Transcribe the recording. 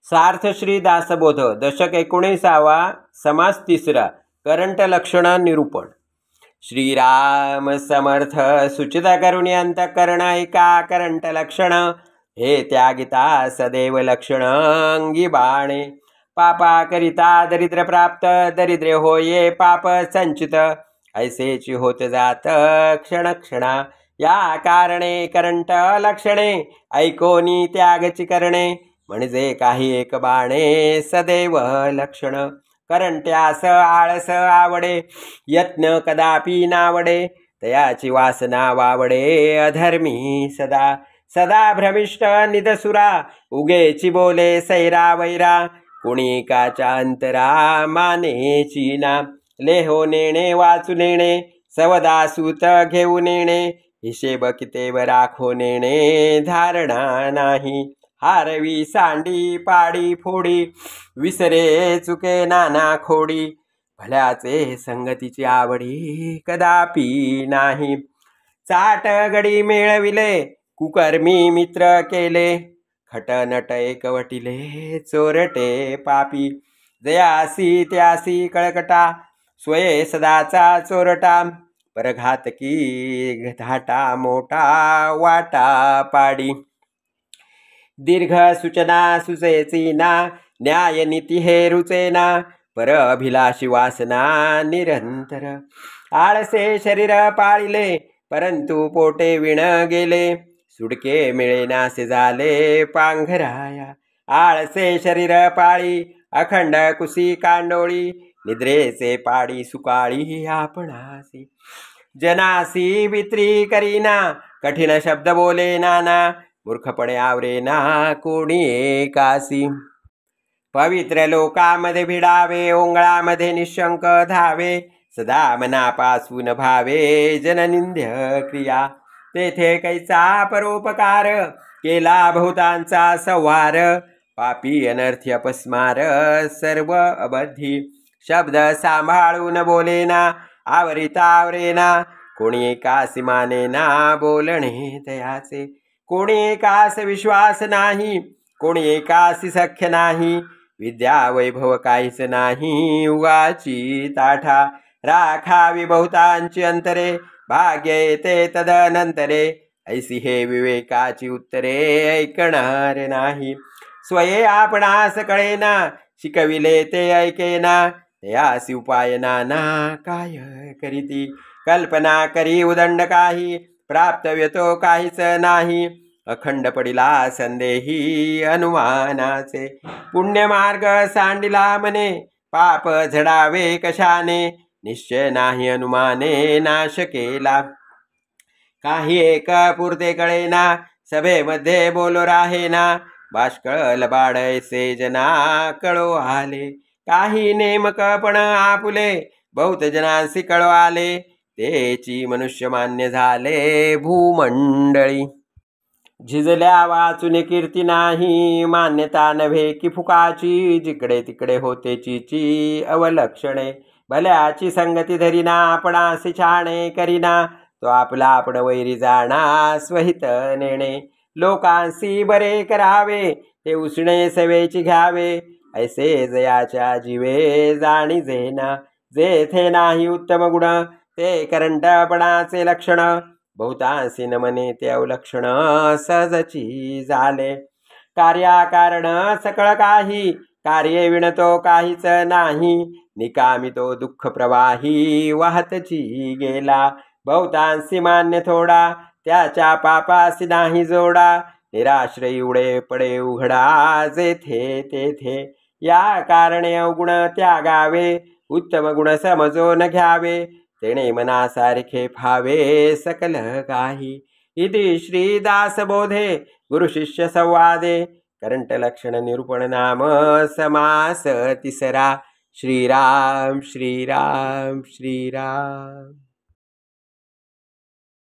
सार्थ श्री दासबोध दशक 19वा समास 3 करंट लक्षण निरूपण। श्रीराम समर्थ सुचित करुणी अंतकरण ऐका करंट लक्षण हे त्यागिता सदैव लक्षण अंगी बाणे पापा करिता दरिद्र प्राप्त दरिद्र होये पाप संचित ऐसेची होत जात क्षण क्षणा या कारणे करंट लक्षणे ऐकोनी त्यागची करणे म्हणजे काही एक बाणे सदैव लक्षण करंट्यास आळस आवडे यत्न कदापि नावडे तयाची वासना वावडे अधर्मी सदा सदा भ्रमिष्ट निदसुरा उगेची बोले सैरा वैरा कुणिकाच्या अंतरा मानेची ना लेहो नेणे वाचू नेणे सवदा सूत घेऊ नेणे हिशेब कितेव राखो नेणे धारणा नाही हारवी सांडी पाडी फोडी विसरे चुके नाना खोडी भल्याचे संगतीची आवडी कदापि नाही चाट गडी मेळविले कुकर्मी मित्र केले खट नट एकवटिले चोरटे पापी जयासी त्यासी कळकटा स्वये सदाचा चोरटा परघातकी धाटा मोठा वाटा पाडी दीर्घ सूचना सुचेची ना न्याय नीती हे रुचेना पर अभिलाषी वासना निरंतर आळसे शरीर पाळिले परंतु पोटे विण गेले सुडके मिळेनासे झाले पांघराया आळसे शरीर पाळी अखंड कुशी कांडोळी निद्रेचे पाडी सुकाळी आपणासी जनासी वित्री करीना कठीण शब्द बोले नाना मूर्खपणे आवरे ना कोणी एकासी पवित्र लोकामध्ये भिडावे ओंगळामध्ये निशंक धावे सदा मनापासून भावे जननिंद्य क्रिया तेथे कैचा परोपकार केला बहुतांचा संवार पापी अनर्थी अपस्मार सर्व अबद्धी शब्द सांभाळून बोलेना आवरिता आवरेना कोणी एकासी मानेना बोलणे तयाचे कोणी एकास विश्वास नाही कोणी एकासी सख्य नाही विद्या वैभव काहीच नाही उगाची ताठा राखावी बहुतांची अंतरे भाग्य येते तदनंतरे ऐसी हे विवेकाची उत्तरे ऐकणार नाही स्वये आपणास कळेना शिकविले ते ऐकेना यासी उपाय नाना काय करीती कल्पना करी उदंड काही प्राप्तव्य तो काहीच नाही अखंड पडिला संदेही अनुमानाचे पुण्यमार्ग सांडिला मने पाप झडावे कशाने निश्चय नाही अनुमाने नाश केला काही एक पुरते कळेना सभेमध्ये बोलो राहेना बाष्कळ लबाड ऐसे जना कळो आले काही नेमकपण आपुले बहुत जनांसी कळो आले तेची मनुष्य मान्य झाले भूमंडळी झिजल्या वाचून कीर्ती नाही मान्यता नव्हे की फुकाची जिकडे तिकडे होते चीची अवलक्षणे भल्याची संगती धरीना आपणासी छाणे करीना तो आपला आपण वैरी जाणा स्वहित नेणे लोकांसी बरे करावे ते उसणे सवेची घ्यावे ऐसे जयाच्या जीवे जाणी जेना जेथे नाही उत्तम गुण ते करंटपणाचे लक्षण बहुतांसी नमने ते अवलक्षण सहजची झाले कार्याकारण सकळ काही कार्ये विणतो काहीच नाही निकामी तो दुःख प्रवाही वाहतची गेला बहुतांसी मान्य थोडा त्याच्या पापासी नाही जोडा निराश्रयी उडे पडे उघडा जेथे तेथे या कारणे अवगुण त्यागावे उत्तम गुण समजून घ्यावे तेणे मनासारखे फावे सकल काही इति श्री दासबोधे गुरुशिष्य संवादे करंट लक्षण निरूपण नाम समास 3 श्रीराम श्रीराम श्रीराम।